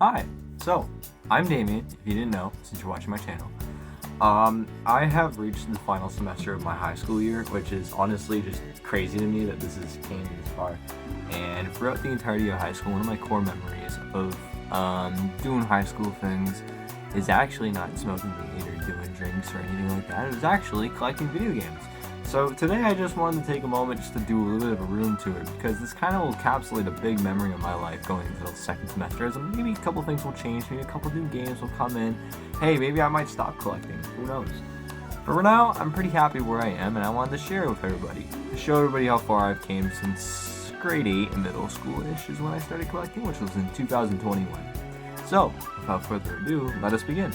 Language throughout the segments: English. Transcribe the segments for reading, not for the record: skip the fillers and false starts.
Hi, so I'm Damien, if you didn't know, since you're watching my channel. I have reached the final semester of my high school year, which is honestly just crazy to me that came this far. And throughout the entirety of high school, one of my core memories of doing high school things is actually not smoking weed or doing drinks or anything like that. It was actually collecting video games. So today I just wanted to take a moment just to do a little bit of a room tour because this kind of will encapsulate a big memory of my life going into the second semester. As maybe a couple things will change, maybe a couple new games will come in. Hey, maybe I might stop collecting. Who knows? But for now, I'm pretty happy where I am, and I wanted to share it with everybody to show everybody how far I've came since grade 8 in middle school-ish is when I started collecting, which was in 2021. So, without further ado, let us begin.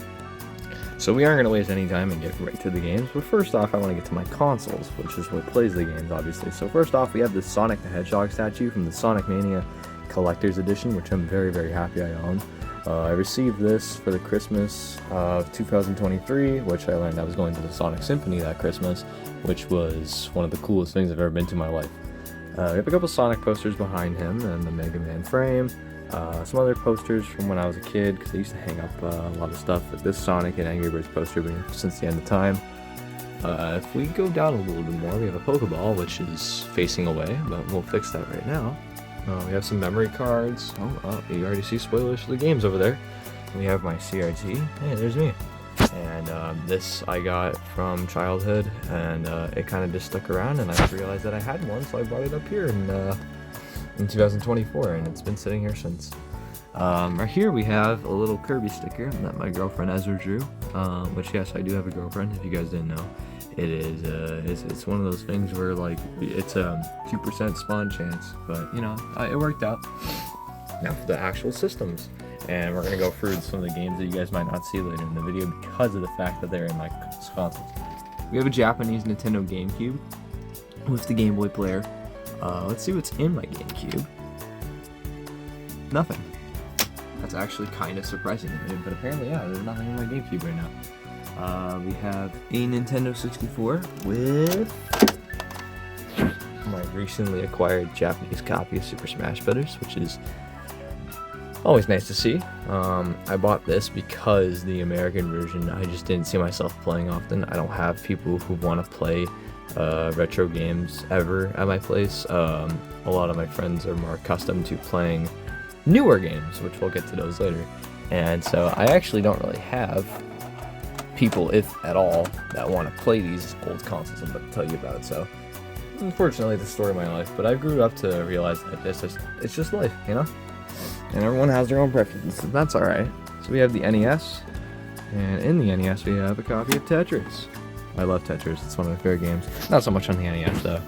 So we aren't going to waste any time and get right to the games, but first off I want to get to my consoles, which is what plays the games obviously. So first off we have the Sonic the Hedgehog statue from the Sonic Mania Collector's Edition, which I'm very happy I own. I received this for the Christmas of 2023, which I learned I was going to the Sonic Symphony that Christmas, which was one of the coolest things I've ever been to in my life. We have a couple Sonic posters behind him and the Mega Man frame. Some other posters from when I was a kid, because I used to hang up a lot of stuff. Like this Sonic and Angry Birds poster been since the end of time. If we go down a little bit more, we have a Pokeball, which is facing away, but we'll fix that right now. We have some memory cards. You already see spoilers for the games over there. We have my CRT. Hey, there's me. And this I got from childhood, and it kind of just stuck around, and I realized that I had one, so I brought it up here in 2024, and it's been sitting here since. Right here we have a little Kirby sticker that my girlfriend Ezra drew, which yes, I do have a girlfriend, if you guys didn't know. It is, it's one of those things where like, it's a 2% spawn chance, but you know, it worked out. Now for the actual systems, and we're going to go through some of the games that you guys might not see later in the video because of the fact that they're in my consoles. We have a Japanese Nintendo GameCube with the Game Boy player. Let's see what's in my GameCube. Nothing. That's actually kind of surprising to me, but apparently, yeah, there's nothing in my GameCube right now. We have a Nintendo 64 with my recently acquired Japanese copy of Super Smash Bros., which is always nice to see. I bought this because the American version, I just didn't see myself playing often. I don't have people who want to play retro games ever at my place. A lot of my friends are more accustomed to playing newer games, which we'll get to those later. And so I actually don't really have people, if at all, that want to play these old consoles I'm about to tell you about. So unfortunately, the story of my life. But I grew up to realize that it's just life, you know? And everyone has their own preferences, and that's alright. So we have the NES, and in the NES we have a copy of Tetris. I love Tetris, it's one of my favorite games. Not so much on the NES though.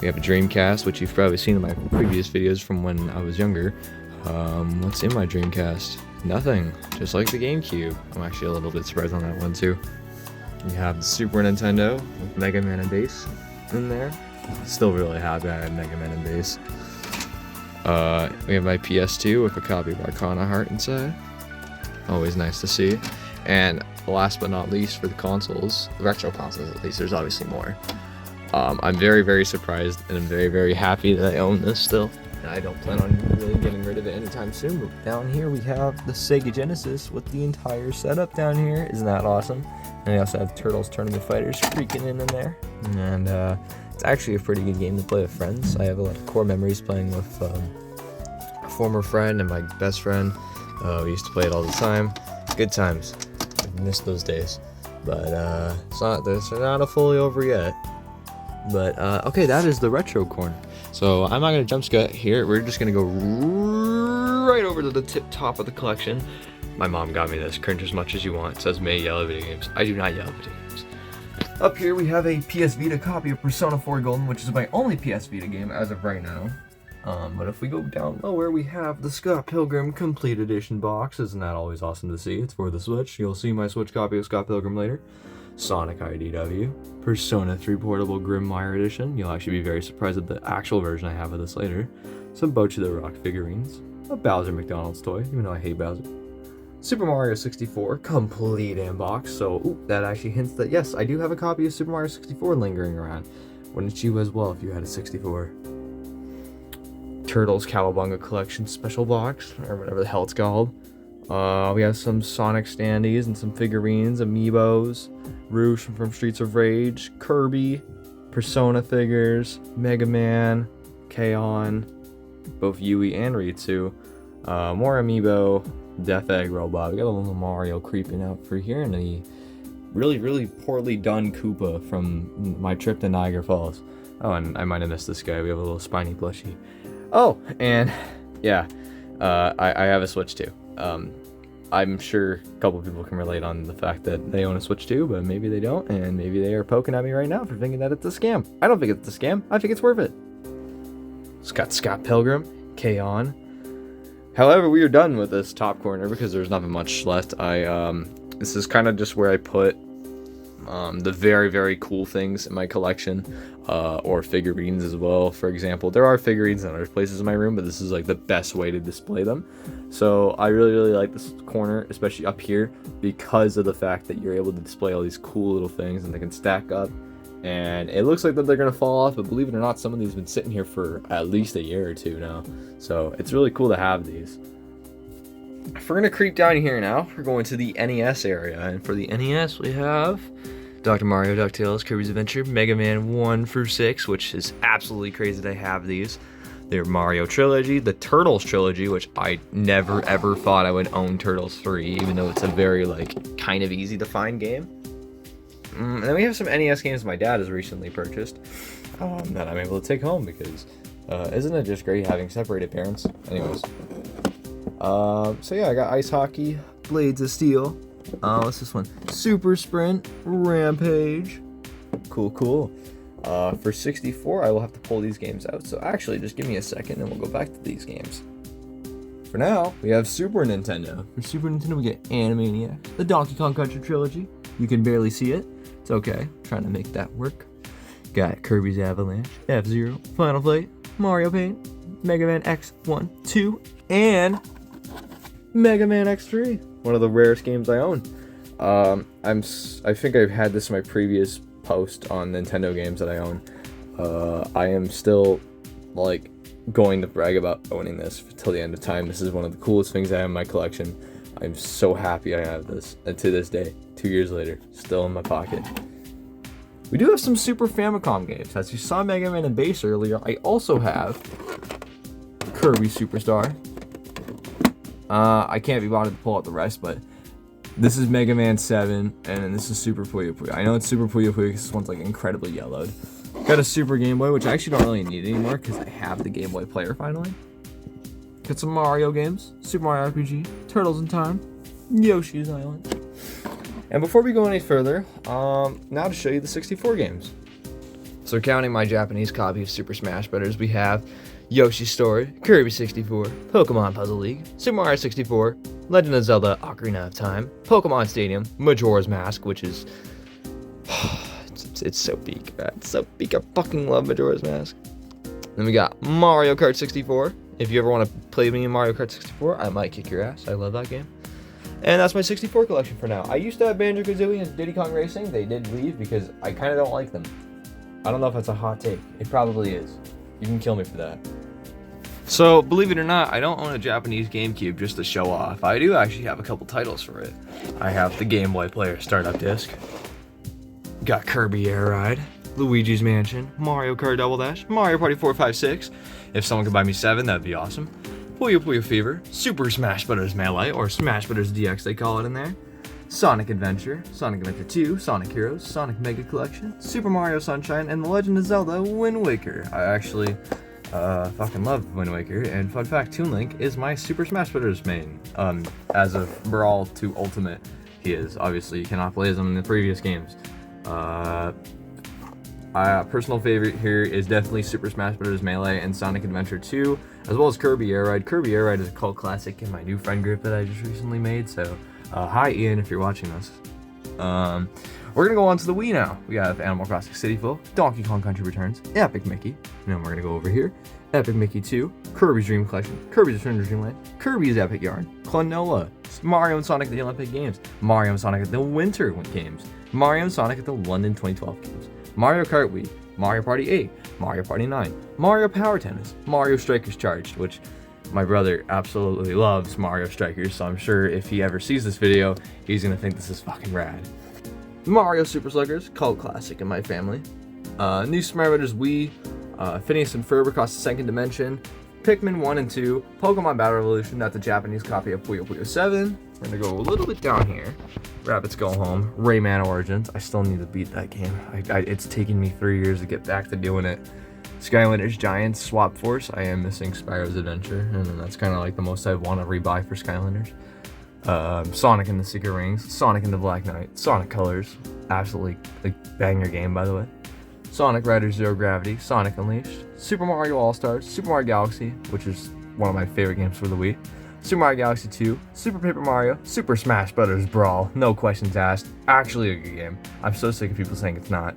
We have a Dreamcast, which you've probably seen in my previous videos from when I was younger. What's in my Dreamcast? Nothing, just like the GameCube. I'm actually a little bit surprised on that one too. We have the Super Nintendo with Mega Man and Bass in there. Still really happy I had Mega Man and Bass. We have my PS2 with a copy of Arcana Heart inside. Always nice to see. And last but not least, for the consoles, the retro consoles at least, there's obviously more. I'm very surprised, and I'm very happy that I own this still. And I don't plan on really getting rid of it anytime soon. But down here we have the Sega Genesis with the entire setup down here. Isn't that awesome? And we also have Turtles Tournament Fighters freaking in there. And it's actually a pretty good game to play with friends. I have a lot of core memories playing with a former friend and my best friend. We used to play it all the time. Good times. I miss those days. But they're not fully over yet. But okay, that is the retro corner. So I'm not gonna jump scut here. We're just gonna go right over to the top of the collection. My mom got me this. Cringe as much as you want. It says may yell at video games. I do not yell at video games. Up here we have a PS Vita copy of Persona 4 Golden, which is my only PS Vita game as of right now. But if we go down lower, we have the Scott Pilgrim Complete Edition box. Isn't that always awesome to see? It's for the Switch. You'll see my Switch copy of Scott Pilgrim later. Sonic IDW, Persona 3 Portable Grimmire Edition. You'll actually be very surprised at the actual version I have of this later. Some Bochi the Rock figurines. A Bowser McDonald's toy, even though I hate Bowser. Super Mario 64 complete inbox. So that actually hints that yes, I do have a copy of Super Mario 64 lingering around. Wouldn't you as well if you had a 64? Turtles Cowabunga Collection Special Box, or whatever the hell it's called. We have some Sonic standees and some figurines, amiibos, Rouge from Streets of Rage, Kirby, Persona figures, Mega Man, K-On!, both Yui and Ritsu, more amiibo, Death Egg Robot. We got a little Mario creeping out for here, and the really poorly done Koopa from my trip to Niagara Falls. Oh, and I might have missed this guy. We have a little spiny plushie. Oh, and yeah, I have a Switch too. I'm sure a couple people can relate on the fact that they own a Switch too, but maybe they don't, and maybe they are poking at me right now for thinking that it's a scam. I don't think it's a scam. I think it's worth it. It's got Scott Pilgrim, K-On! However, we are done with this top corner because there's nothing much left. This is kind of just where I put the very cool things in my collection, or figurines as well. For example, there are figurines in other places in my room, but this is like the best way to display them. So I really like this corner, especially up here, because of the fact that you're able to display all these cool little things and they can stack up. And it looks like that they're gonna fall off, but believe it or not, some of these have been sitting here for at least a year or two now. So it's really cool to have these. If we're gonna creep down here now, we're going to the NES area, and for the NES we have Dr. Mario, DuckTales, Kirby's Adventure, Mega Man 1 through 6, which is absolutely crazy that I have these. Their Mario Trilogy, the Turtles Trilogy, which I never ever thought I would own Turtles 3, even though it's a very kind of easy to find game. And then we have some NES games my dad has recently purchased that I'm able to take home because isn't it just great having separated parents? Anyways. So yeah, I got Ice Hockey, Blades of Steel. What's this one? Super Sprint, Rampage. Cool. For 64, I will have to pull these games out. So actually, just give me a second and we'll go back to these games. For now, we have Super Nintendo. For Super Nintendo, we get Animaniacs, the Donkey Kong Country Trilogy. You can barely see it. It's okay. I'm trying to make that work. Got Kirby's Avalanche, F-Zero, Final Fight, Mario Paint, Mega Man X1, 2, and Mega Man X3. One of the rarest games I own. I think I've had this in my previous post on Nintendo games that I own. I am still going to brag about owning this till the end of time. This is one of the coolest things I have in my collection. I'm so happy I have this, and to this day, 2 years later, still in my pocket. We do have some Super Famicom games. As you saw Mega Man and Bass earlier, I also have Kirby Superstar. I can't be bothered to pull out the rest, but this is Mega Man 7, and then this is Super Puyo Puyo. I know it's Super Puyo Puyo because this one's incredibly yellowed. Got a Super Game Boy, which I actually don't really need anymore because I have the Game Boy player finally. Got some Mario games, Super Mario RPG, Turtles in Time, Yoshi's Island. And before we go any further, now to show you the 64 games. So counting my Japanese copy of Super Smash Bros., we have Yoshi's Story, Kirby 64, Pokemon Puzzle League, Super Mario 64, Legend of Zelda Ocarina of Time, Pokemon Stadium, Majora's Mask, which is... it's so peak, man. It's so peak. I fucking love Majora's Mask. Then we got Mario Kart 64. If you ever want to play me in Mario Kart 64, I might kick your ass. I love that game. And that's my 64 collection for now. I used to have Banjo-Kazooie and Diddy Kong Racing. They did leave because I kind of don't like them. I don't know if that's a hot take. It probably is. You can kill me for that. So, believe it or not, I don't own a Japanese GameCube just to show off. I do actually have a couple titles for it. I have the Game Boy Player startup disc. Got Kirby Air Ride, Luigi's Mansion, Mario Kart Double Dash, Mario Party 4, 5, 6. If someone could buy me 7, that'd be awesome. Puyo Puyo Fever, Super Smash Bros. Melee, or Smash Bros. DX they call it in there. Sonic Adventure, Sonic Adventure 2, Sonic Heroes, Sonic Mega Collection, Super Mario Sunshine, and The Legend of Zelda Wind Waker. I actually fucking love Wind Waker, and fun fact, Toon Link is my Super Smash Bros. Main. As of Brawl to Ultimate, he is. Obviously, you cannot play as him in the previous games. Personal favorite here is definitely Super Smash Bros. Melee and Sonic Adventure 2, as well as Kirby Air Ride. Kirby Air Ride is a cult classic in my new friend group that I just recently made, so hi Ian if you're watching this. We're gonna go on to the Wii now. We have Animal Crossing City Folk, Donkey Kong Country Returns, Epic Mickey, and then we're gonna go over here, Epic Mickey 2, Kirby's Dream Collection, Kirby's Return to Dreamland, Kirby's Epic Yarn, Klonoa, Mario and Sonic at the Olympic Games, Mario and Sonic at the Winter Games, Mario and Sonic at the London 2012 Games, Mario Kart Wii, Mario Party 8, Mario Party 9, Mario Power Tennis, Mario Strikers Charged, which my brother absolutely loves Mario Strikers, so I'm sure if he ever sees this video, he's gonna think this is fucking rad. Mario Super Sluggers, cult classic in my family. New Super Mario Bros. Wii, Phineas and Ferb Across the Second Dimension, Pikmin 1 and 2, Pokemon Battle Revolution, that's a Japanese copy of Puyo Puyo 7. We're gonna go a little bit down here. Rabbids Go Home, Rayman Origins. I still need to beat that game. It's taken me 3 years to get back to doing it. Skylanders Giants, Swap Force. I am missing Spyro's Adventure, and that's kind of like the most I want to rebuy for Skylanders. Sonic and the Secret Rings, Sonic and the Black Knight, Sonic Colors. Absolutely like banger game, by the way. Sonic Riders Zero Gravity, Sonic Unleashed, Super Mario All-Stars, Super Mario Galaxy, which is one of my favorite games for the Wii, Super Mario Galaxy 2, Super Paper Mario, Super Smash Bros. Brawl, no questions asked, actually a good game. I'm so sick of people saying it's not.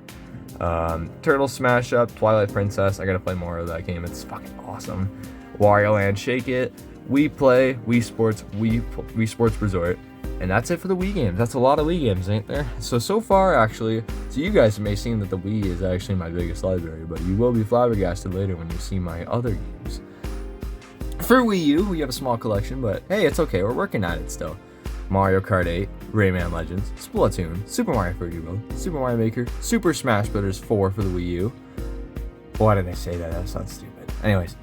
Turtles Smash Up, Twilight Princess, I gotta play more of that game, it's fucking awesome. Wario Land Shake It, Wii Play, Wii Sports, Wii Sports Resort. And that's it for the Wii games. That's a lot of Wii games, ain't there? So far, actually, so you guys may seem that the Wii is actually my biggest library, but you will be flabbergasted later when you see my other games. For Wii U, we have a small collection, but hey, it's okay, we're working at it still. Mario Kart 8, Rayman Legends, Splatoon, Super Mario 3D World, Super Mario Maker, Super Smash Bros. 4 for the Wii U. Why did I say that? That sounds stupid. Anyways,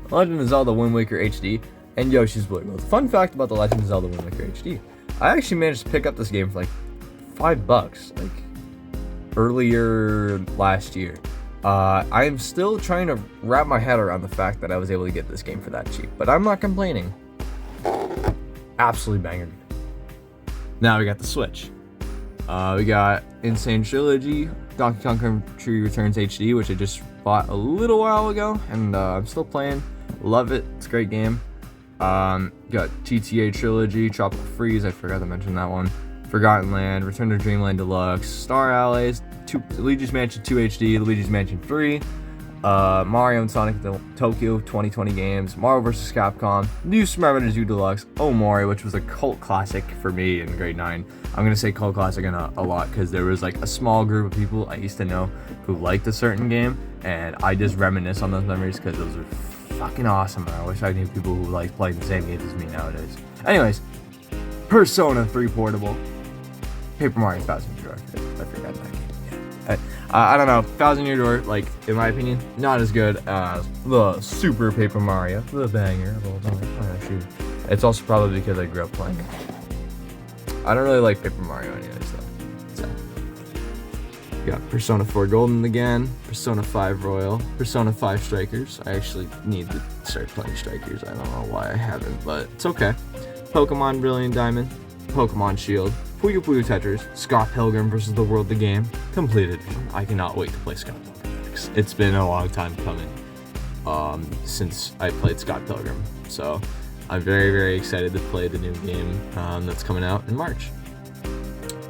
Legend of Zelda Wind Waker HD, and Yoshi's Woolly World. Fun fact about the Legend of Zelda Wind Waker HD. I actually managed to pick up this game for like $5, like earlier last year. I am still trying to wrap my head around the fact that I was able to get this game for that cheap, but I'm not complaining. Absolutely banger. Now we got the Switch. We got Insane Trilogy, Donkey Kong Country Returns HD, which I just bought a little while ago, and I'm still playing. Love it. It's a great game. Got GTA Trilogy, Tropical Freeze, I forgot to mention that one. Forgotten Land, Return to Dreamland Deluxe, Star Allies, Luigi's Mansion 2 HD, Luigi's Mansion 3, Mario and Sonic Tokyo 2020 games, Mario vs. Capcom, New Super Mario Bros. U Deluxe, Oh Mario, which was a cult classic for me in grade 9. I'm gonna say cult classic a lot because there was like a small group of people I used to know who liked a certain game, and I just reminisce on those memories because those are fucking awesome. I wish I knew people who like playing the same games as me nowadays. Anyways, Persona 3 Portable, Paper Mario Thousand Year Door. I forgot that game. Yeah. I don't know. Thousand Year Door, like in my opinion, not as good as the Super Paper Mario, the banger of all time. Oh, shoot. It's also probably because I grew up playing it. I don't really like Paper Mario anyways, though. So. Got Persona 4 Golden again, Persona 5 Royal, Persona 5 Strikers. I actually need to start playing Strikers. I don't know why I haven't, but it's okay. Pokemon Brilliant Diamond, Pokemon Shield, Puyo Puyo Tetris, Scott Pilgrim vs. the World the Game, completed. I cannot wait to play Scott Pilgrim next. It's been a long time coming since I played Scott Pilgrim, so I'm very, very excited to play the new game that's coming out in March.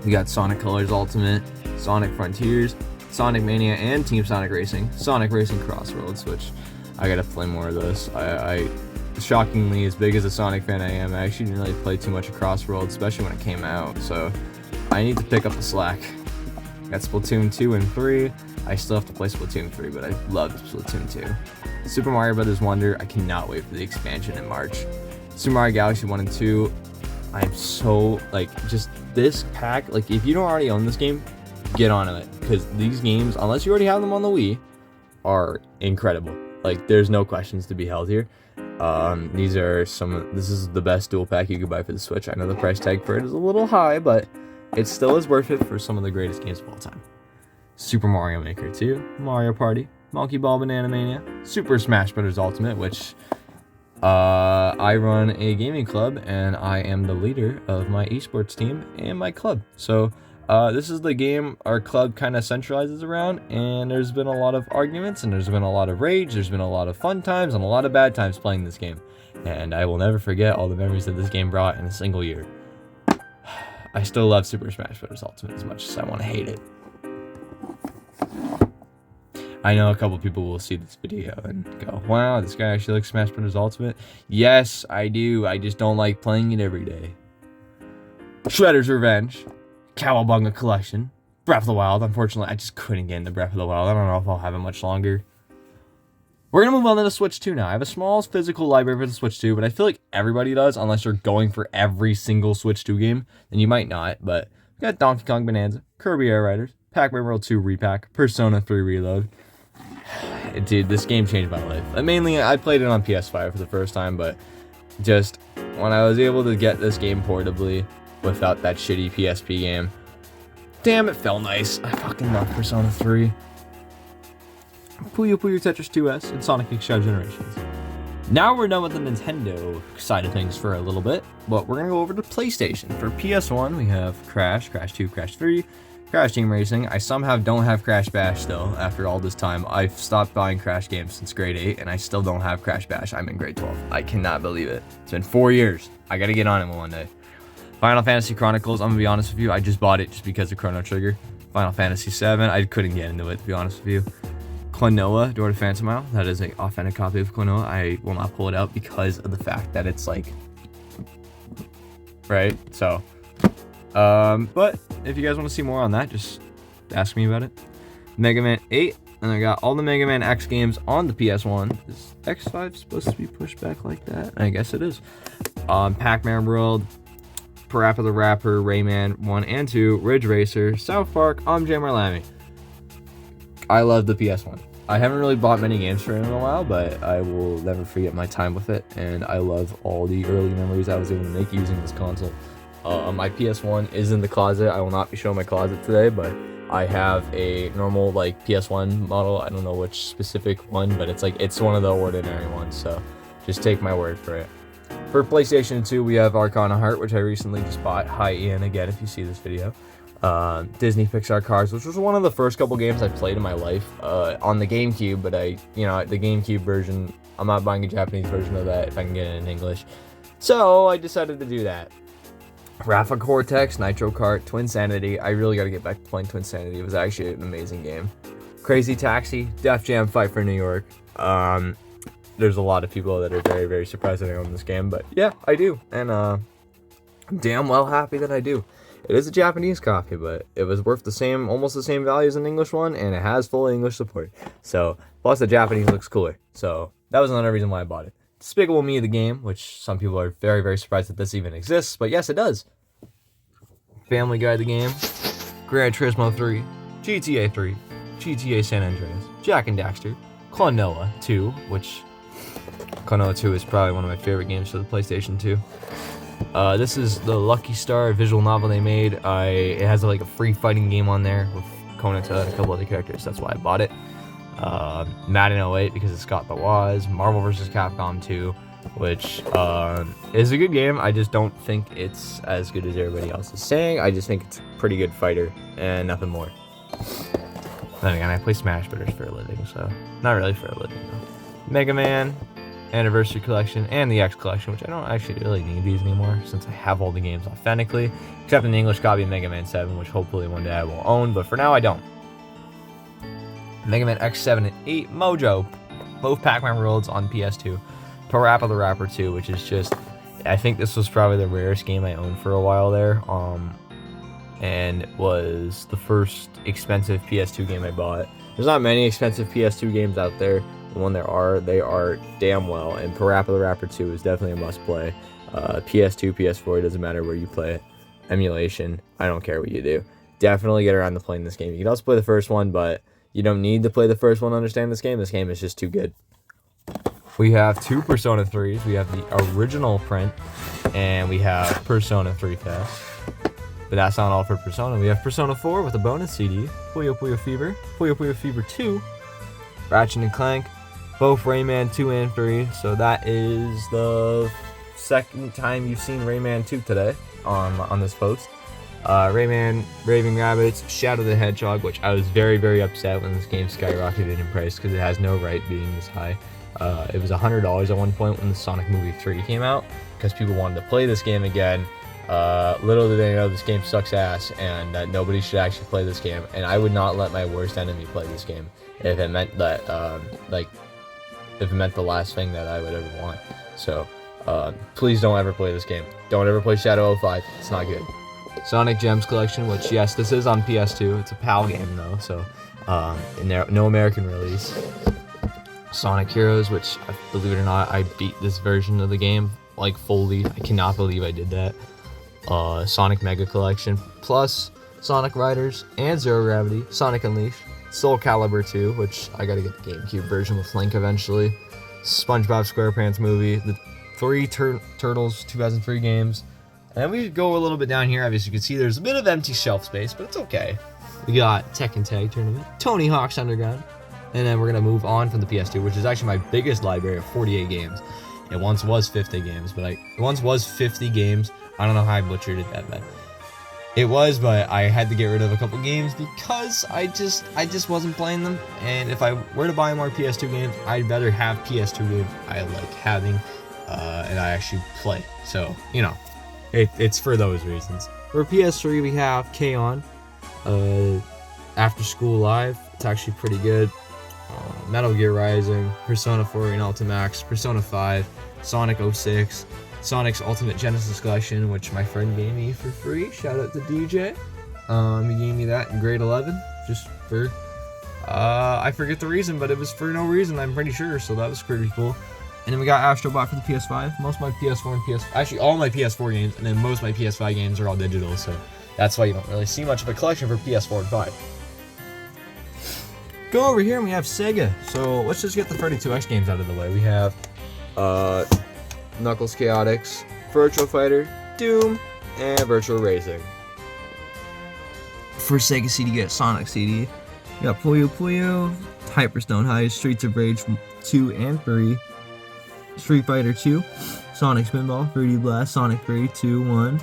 We got Sonic Colors Ultimate, Sonic Frontiers, Sonic Mania, and Team Sonic Racing, Sonic Racing Crossroads, which I gotta play more of this. I shockingly, as big as a Sonic fan I am, I actually didn't really play too much of Crossroads, especially when it came out, so I need to pick up the slack. Got Splatoon 2 and 3. I still have to play Splatoon 3, but I love Splatoon 2. Super Mario Bros. Wonder, I cannot wait for the expansion in March. Super Mario Galaxy 1 and 2, I'm so, just this pack, if you don't already own this game, get on it, because these games, unless you already have them on the Wii, are incredible. There's no questions to be held here. This is the best dual pack you could buy for the Switch. I know the price tag for it is a little high, but it still is worth it for some of the greatest games of all time. Super Mario Maker 2, Mario Party, Monkey Ball Banana Mania, Super Smash Bros. Ultimate, which I run a gaming club, and I am the leader of my esports team and my club. So this is the game our club kind of centralizes around, and there's been a lot of arguments, and there's been a lot of rage, there's been a lot of fun times, and a lot of bad times playing this game. And I will never forget all the memories that this game brought in a single year. I still love Super Smash Bros. Ultimate as much as I want to hate it. I know a couple people will see this video and go, wow, this guy actually likes Smash Bros. Ultimate. Yes, I do. I just don't like playing it every day. Shredder's Revenge, Cowabunga Collection, Breath of the Wild. Unfortunately, I just couldn't get into Breath of the Wild. I don't know if I'll have it much longer. We're going to move on to the Switch 2 now. I have a small physical library for the Switch 2, but I feel like everybody does, unless you're going for every single Switch 2 game. And you might not, but we got Donkey Kong Bonanza, Kirby Air Riders, Pac-Man World 2 Repack, Persona 3 Reload. Dude, this game changed my life. Mainly, I played it on PS5 for the first time, but just when I was able to get this game portably without that shitty PSP game, damn, it felt nice. I fucking love Persona 3. Puyo Puyo Tetris 2S, and Sonic X-Shadow Generations. Now we're done with the Nintendo side of things for a little bit, but we're going to go over to PlayStation. For PS1, we have Crash, Crash 2, Crash 3, Crash Team Racing. I somehow don't have Crash Bash still after all this time. I've stopped buying Crash games since grade 8, and I still don't have Crash Bash. I'm in grade 12. I cannot believe it. It's been 4 years. I got to get on it one day. Final Fantasy Chronicles, I'm going to be honest with you. I just bought it just because of Chrono Trigger. Final Fantasy 7, I couldn't get into it, to be honest with you. Klonoa, Door to Phantom Isle. That is an authentic copy of Klonoa. I will not pull it out because of the fact that it's like, right? So, but if you guys want to see more on that, just ask me about it. Mega Man 8, and I got all the Mega Man X games on the PS1. Is X5 supposed to be pushed back like that? I guess it is. Pac-Man World, Parappa the Rapper, Rayman 1 and 2, Ridge Racer, South Park, Jammer Lammy. I love the PS1. I haven't really bought many games for it in a while, but I will never forget my time with it, and I love all the early memories I was able to make using this console. My PS1 is in the closet. I will not be showing my closet today, but I have a normal like PS1 model. I don't know which specific one, but it's one of the ordinary ones, so just take my word for it. For PlayStation 2, we have Arcana Heart, which I recently just bought. Hi Ian again if you see this video. Disney Pixar Cars, which was one of the first couple games I played in my life on the GameCube, but the GameCube version, I'm not buying a Japanese version of that if I can get it in English. So I decided to do that. Rafa Cortex, Nitro Kart, Twinsanity. I really got to get back to playing Twinsanity. It was actually an amazing game. Crazy Taxi, Def Jam Fight for New York. There's a lot of people that are very, very surprised that I own this game, but yeah, I do, and I'm damn well happy that I do. It is a Japanese copy, but it was worth almost the same value as an English one, and it has full English support. So, plus the Japanese looks cooler. So, that was another reason why I bought it. Despicable Me, the game, which some people are very, very surprised that this even exists, but yes, it does. Family Guy, the game. Gran Turismo 3, GTA 3, GTA San Andreas, Jak and Daxter, Klonoa 2, which Klonoa 2 is probably one of my favorite games for the PlayStation 2. This is the Lucky Star visual novel they made. It has like a free fighting game on there with Konata and a couple other characters. That's why I bought it. Madden 08 because it's got the Waz. Marvel vs. Capcom 2, which is a good game. I just don't think it's as good as everybody else is saying. I just think it's a pretty good fighter and nothing more. Then again, I play Smash Brothers for a living, so not really for a living though. Mega Man Anniversary Collection and the X Collection, which I don't actually really need these anymore since I have all the games authentically, except in the English copy of Mega Man 7, which hopefully one day I will own, but for now I don't. Mega Man X7 and 8, Mojo, both Pac-Man Worlds on PS2, Parappa the Rapper 2, which is just, I think this was probably the rarest game I owned for a while there, and it was the first expensive PS2 game I bought. There's not many expensive PS2 games out there. When there are, they are damn well, and Parappa the Rapper 2 is definitely a must-play. PS2, PS4, it doesn't matter where you play it. Emulation, I don't care what you do. Definitely get around to playing this game. You can also play the first one, but you don't need to play the first one to understand this game. This game is just too good. We have two Persona 3s. We have the original print, and we have Persona 3 Fest. But that's not all for Persona. We have Persona 4 with a bonus CD, Puyo Puyo Fever, Puyo Puyo Fever 2, Ratchet and Clank, both Rayman 2 and 3, so that is the second time you've seen Rayman 2 today on this post. Rayman, Raving Rabbids, Shadow the Hedgehog, which I was very, very upset when this game skyrocketed in price because it has no right being this high. It was $100 at one point when the Sonic Movie 3 came out because people wanted to play this game again. Little did they know this game sucks ass and that nobody should actually play this game, and I would not let my worst enemy play this game if it meant that, if it meant the last thing that I would ever want. So, please don't ever play this game. Don't ever play Shadow 05. It's not good. Sonic Gems Collection, which, yes, this is on PS2. It's a PAL game, though, so no American release. Sonic Heroes, which, believe it or not, I beat this version of the game, like, fully. I cannot believe I did that. Sonic Mega Collection, plus Sonic Riders and Zero Gravity, Sonic Unleashed, Soul Calibur 2, which I gotta get the GameCube version with Link eventually, SpongeBob SquarePants movie, the 3 Turtles 2003 games, and then we go a little bit down here. Obviously, you can see there's a bit of empty shelf space, but it's okay. We got Tekken Tag Tournament, Tony Hawk's Underground, and then we're gonna move on from the PS2, which is actually my biggest library of 48 games. It once was 50 games, it once was 50 games. I don't know how I butchered it that bad. It was, but I had to get rid of a couple games because I just wasn't playing them. And if I were to buy more PS2 games, I'd better have PS2 games I like having, and I actually play. So, you know, it's for those reasons. For PS3, we have K-On! After School Live. It's actually pretty good. Metal Gear Rising, Persona 4 and Ultimax, Persona 5, Sonic 06, Sonic's Ultimate Genesis Collection, which my friend gave me for free. Shout out to DJ. He gave me that in grade 11, just for, I forget the reason, but it was for no reason, I'm pretty sure, so that was pretty cool. And then we got Astro Bot for the PS5. Most of my PS4 and actually all my PS4 games, and then most of my PS5 games are all digital, so that's why you don't really see much of a collection for PS4 and 5. Go over here and we have Sega. So let's just get the 32X games out of the way. We have Knuckles Chaotix, Virtual Fighter, Doom, and Virtual Racing. For Sega CD, you get Sonic CD. You got Puyo Puyo, Hyperstone Heist, Streets of Rage 2 and 3, Street Fighter 2, Sonic Spinball, 3D Blast, Sonic 3, 2, 1,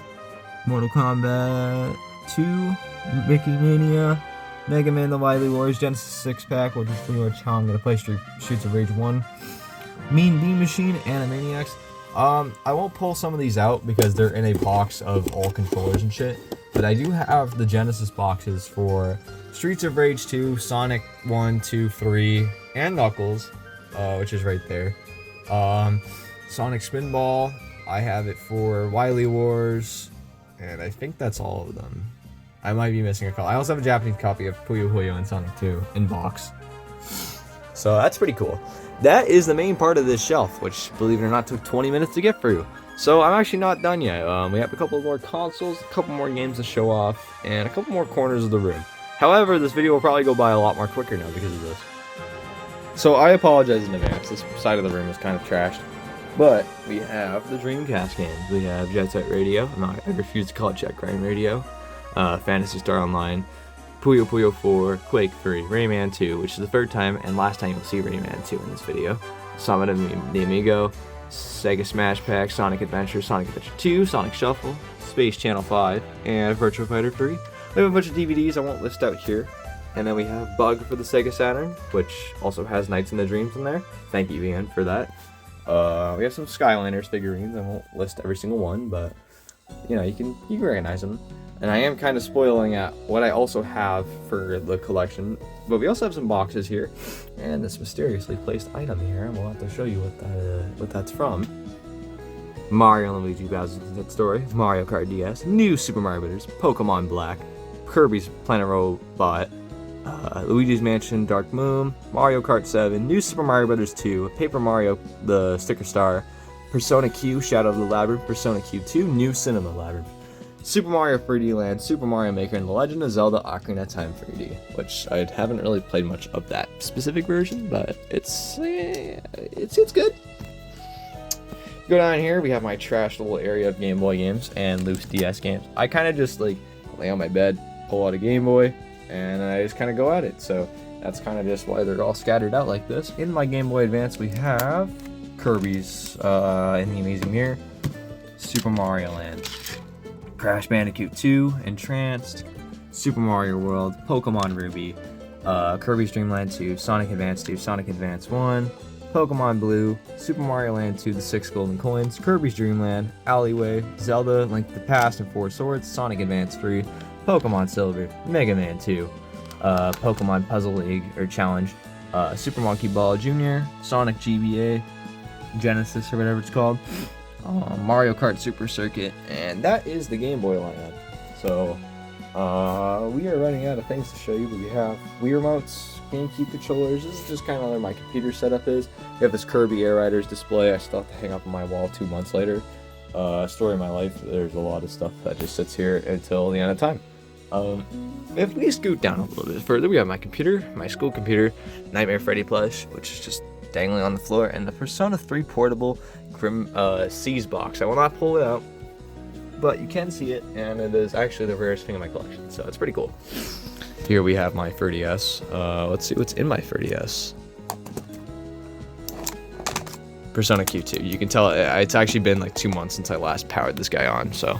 Mortal Kombat 2, Mickey Mania, Mega Man The Wily Wars, Genesis 6-pack, which is pretty much how I'm going to play Streets of Rage 1, Mean Bean Machine, Animaniacs. I won't pull some of these out because they're in a box of all controllers and shit, but I do have the Genesis boxes for Streets of Rage 2, Sonic 1, 2, 3, and Knuckles, which is right there. Sonic Spinball, I have it for Wily Wars, and I think that's all of them. I might be missing a call. I also have a Japanese copy of Puyo Puyo and Sonic 2 in box. So that's pretty cool. That is the main part of this shelf, which, believe it or not, took 20 minutes to get through. So I'm actually not done yet. We have a couple more consoles, a couple more games to show off, and a couple more corners of the room. However, this video will probably go by a lot more quicker now because of this. So I apologize in advance. This side of the room is kind of trashed. But we have the Dreamcast games. We have Jet Set Radio. I refuse to call it Jet Grind Radio. Phantasy Star Online, Puyo Puyo 4, Quake 3, Rayman 2, which is the third time and last time you'll see Rayman 2 in this video, Summit of the Amigo, Sega Smash Pack, Sonic Adventure 2, Sonic Shuffle, Space Channel 5, and Virtua Fighter 3. We have a bunch of DVDs I won't list out here. And then we have Bug for the Sega Saturn, which also has Nights in the Dreams in there. Thank you, Ian, for that. We have some Skylanders figurines. I won't list every single one, but you know, you can recognize them. And I am kind of spoiling at what I also have for the collection. But we also have some boxes here, and this mysteriously placed item here, and we'll have to show you what that's from. Mario and Luigi Bowser's Inside Story, Mario Kart DS, New Super Mario Bros., Pokemon Black, Kirby's Planet Robot, Luigi's Mansion Dark Moon, Mario Kart 7, New Super Mario Bros. 2, Paper Mario the Sticker Star, Persona Q Shadow of the Labyrinth, Persona Q2, New Cinema Labyrinth, Super Mario 3D Land, Super Mario Maker, and The Legend of Zelda Ocarina of Time 3D, which I haven't really played much of that specific version, but it's good. Go down here, we have my trash little area of Game Boy games and loose DS games. I kind of just like lay on my bed, pull out a Game Boy, and I just kind of go at it. So that's kind of just why they're all scattered out like this. In my Game Boy Advance, we have Kirby's in the Amazing Mirror, Super Mario Land, Crash Bandicoot 2, Entranced, Super Mario World, Pokemon Ruby, Kirby's Dream Land 2, Sonic Advance 2, Sonic Advance 1, Pokemon Blue, Super Mario Land 2, The 6 Golden Coins, Kirby's Dream Land, Alleyway, Zelda, Link to the Past and Four Swords, Sonic Advance 3, Pokemon Silver, Mega Man 2, Pokemon Puzzle League or Challenge, Super Monkey Ball Jr., Sonic GBA, Genesis or whatever it's called, Mario Kart Super Circuit, and that is the Game Boy lineup. So We are running out of things to show you, but we have Wii remotes, GameCube controllers. This is just kind of where my computer setup is. We have this Kirby Air Riders display I still have to hang up on my wall 2 months later. Story of my life, there's a lot of stuff that just sits here until the end of time. If we scoot down a little bit further, we have my computer, my school computer, Nightmare Freddy plush, which is just dangling on the floor, and the Persona 3 portable Seize box. I will not pull it out, but you can see it, and it is actually the rarest thing in my collection, so it's pretty cool. Here we have my 3DS. Let's see what's in my 3DS. Persona Q2. You can tell it's actually been like 2 months since I last powered this guy on, so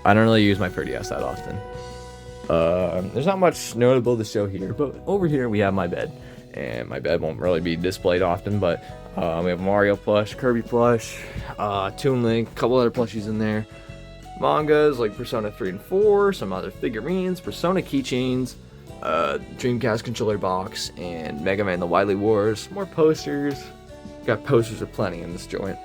I don't really use my 3DS that often. There's not much notable to show here, but over here we have my bed, and my bed won't really be displayed often, but we have Mario plush, Kirby plush, Toon Link, a couple other plushies in there, mangas like Persona 3 and 4, some other figurines, Persona keychains, Dreamcast controller box, and Mega Man The Wily Wars, more posters. Got posters aplenty in this joint.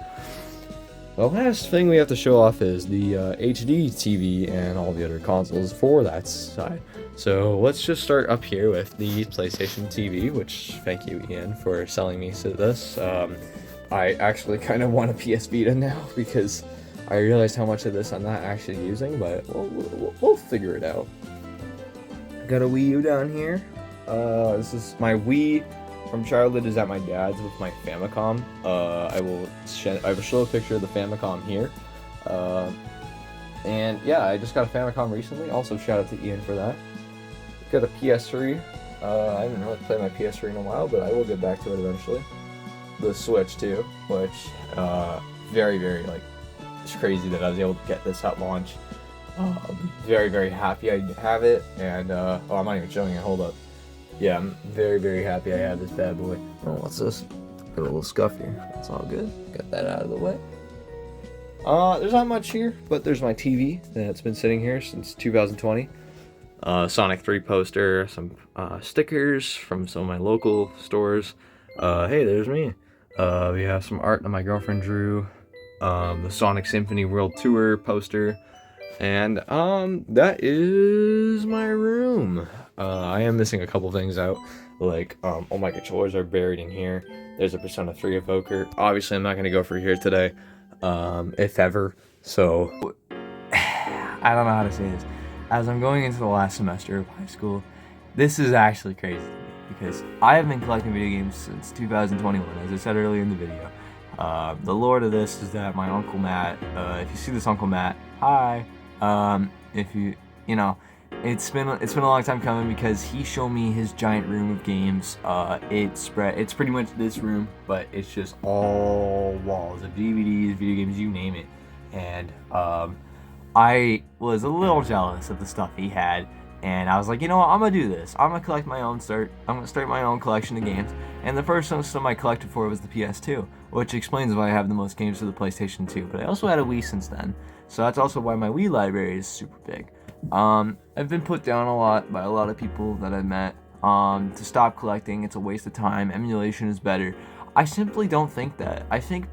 The last thing we have to show off is the HD TV and all the other consoles for that side. So let's just start up here with the PlayStation TV, which thank you, Ian, for selling me this. I actually kind of want a PS Vita now because I realized how much of this I'm not actually using, but we'll figure it out. Got a Wii U down here. This is my Wii from childhood is at my dad's with my Famicom. I will show a picture of the Famicom here. And yeah, I just got a Famicom recently. Also, shout out to Ian for that. Got a PS3. I haven't really played my PS3 in a while, but I will get back to it eventually. The Switch too, which very, very like, it's crazy that I was able to get this at launch. Very, very happy I have it, and oh, I'm not even showing it. Hold up. Yeah, I'm very, very happy I have this bad boy. Oh, what's this? Got a little scuff here. That's all good. Got that out of the way. There's not much here, but there's my TV that's been sitting here since 2020. Sonic 3 poster, some stickers from some of my local stores. Hey, there's me. We have some art that my girlfriend drew. The Sonic Symphony World Tour poster. And that is my room. I am missing a couple things out, like all my controllers are buried in here. There's a Persona 3 evoker. Obviously, I'm not going to go for here today, if ever. So, I don't know how to say this. As I'm going into the last semester of high school, this is actually crazy to me because I have been collecting video games since 2021, as I said earlier in the video. The lore to this is that my Uncle Matt, if you see this Uncle Matt, hi. If you know, it's been a long time coming because he showed me his giant room of games. It's pretty much this room, but it's just all walls of DVDs, video games, you name it. And I was a little jealous of the stuff he had, and I was like, you know what, I'm gonna do this. I'm gonna collect my own I'm gonna start my own collection of games. And the first system I collected for was the PS2, which explains why I have the most games for the PlayStation 2. But I also had a Wii since then, so that's also why my Wii library is super big. I've been put down a lot by a lot of people that I've met to stop collecting. It's a waste of time. Emulation is better. I simply don't think that. I think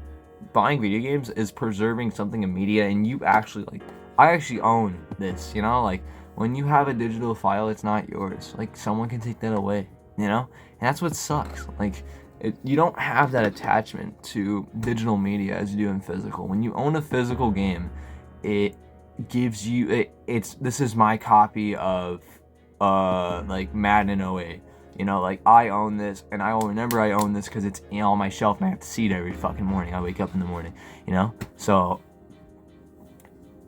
buying video games is preserving something in media, and you actually I actually own this, you know, like when you have a digital file, it's not yours. Like someone can take that away, you know, and that's what sucks. Like you don't have that attachment to digital media as you do in physical. When you own a physical game, it gives you this is my copy of like Madden 08. You know, like I own this, and I will remember I own this because it's on my shelf, and I have to see it every fucking morning. I wake up in the morning, you know. So,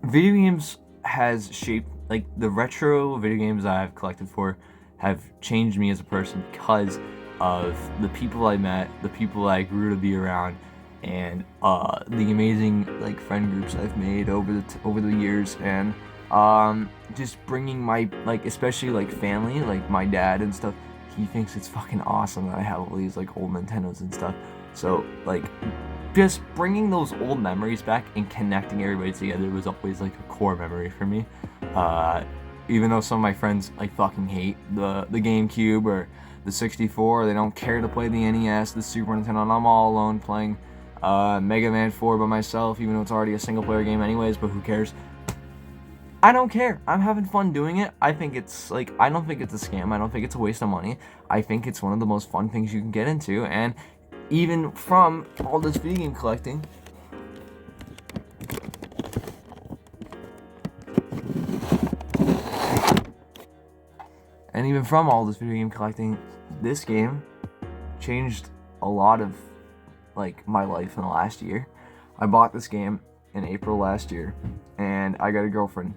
video games has shaped, like the retro video games I've collected for, have changed me as a person because of the people I met, the people I grew to be around, and the amazing like friend groups I've made over the years, and just bringing my especially like family, like my dad and stuff. He thinks it's fucking awesome that I have all these like old Nintendos and stuff. So like just bringing those old memories back and connecting everybody together was always like a core memory for me. Even though some of my friends like fucking hate the GameCube or the 64, they don't care to play the NES, the Super Nintendo, and I'm all alone playing Mega Man 4 by myself, even though it's already a single player game anyways, but who cares? I don't care. I'm having fun doing it. I think it's like, I don't think it's a scam. I don't think it's a waste of money. I think it's one of the most fun things you can get into. And even from all this video game collecting, this game changed a lot of like my life in the last year. I bought this game in April last year, and I got a girlfriend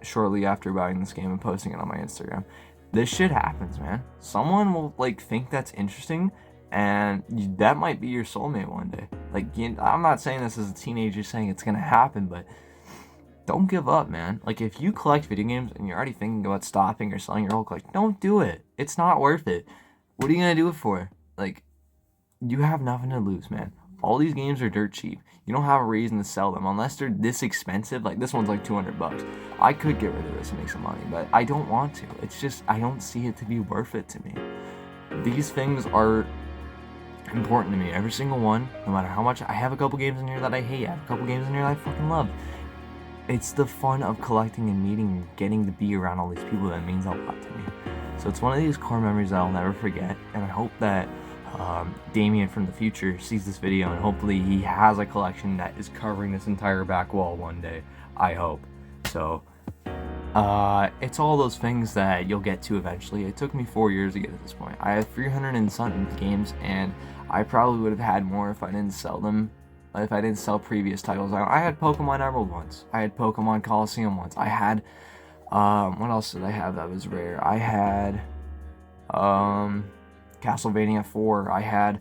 shortly after buying this game and posting it on my Instagram. This shit happens, man. Someone will like think that's interesting, and that might be your soulmate one day. Like, I'm not saying this as a teenager saying it's gonna happen, but don't give up, man. Like, if you collect video games and you're already thinking about stopping or selling your whole collection, don't do it. It's not worth it. What are you gonna do it for? Like, you have nothing to lose, man. All these games are dirt cheap. You don't have a reason to sell them unless they're this expensive. Like, this one's like $200. I could get rid of this and make some money, but I don't want to. It's just, I don't see it to be worth it to me. These things are important to me. Every single one, no matter how much. I have a couple games in here that I hate. I have a couple games in here that I fucking love. It's the fun of collecting and meeting and getting to be around all these people that means a lot to me. So it's one of these core memories that I'll never forget, and I hope that Damien from the future sees this video, and hopefully he has a collection that is covering this entire back wall one day. I hope. So it's all those things that you'll get to eventually. It took me 4 years to get to this point. I have 300 and something games, and I probably would have had more if I didn't sell them. If I didn't sell previous titles. I had Pokemon Emerald once. I had Pokemon Coliseum once. I had what else did I have that was rare? I had Castlevania 4. I had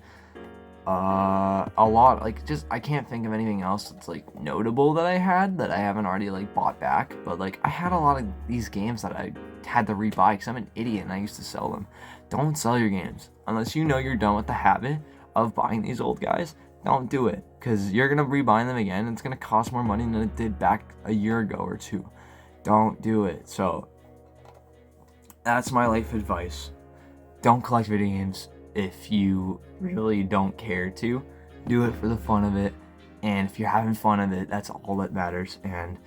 a lot, like, just, I can't think of anything else that's like notable that I had that I haven't already like bought back, but like I had a lot of these games that I had to rebuy because I'm an idiot and I used to sell them. Don't sell your games unless you know you're done with the habit of buying these old guys. Don't do it, because you're gonna rebuy them again and it's gonna cost more money than it did back a year ago or two. Don't do it. So that's my life advice. Don't collect video games if you really don't care to. Do it for the fun of it, and if you're having fun of it, that's all that matters. And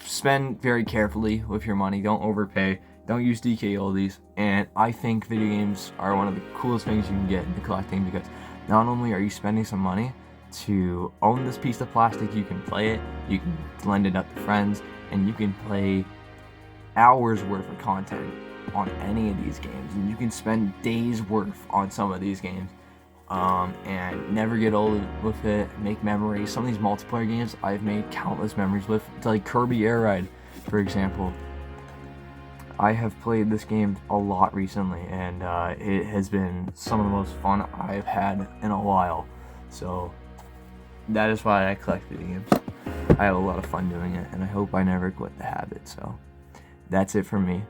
spend very carefully with your money. Don't overpay. Don't use DK oldies. And I think video games are one of the coolest things you can get into collecting, because not only are you spending some money to own this piece of plastic, you can play it, you can lend it up to friends, and you can play hours worth of content on any of these games, and you can spend days worth on some of these games, and never get old with it. Make memories. Some of these multiplayer games I've made countless memories with. It's like Kirby Air Ride, for example. I have played this game a lot recently, and it has been some of the most fun I've had in a while. So that is why I collect video games. I have a lot of fun doing it, and I hope I never quit the habit. So that's it for me.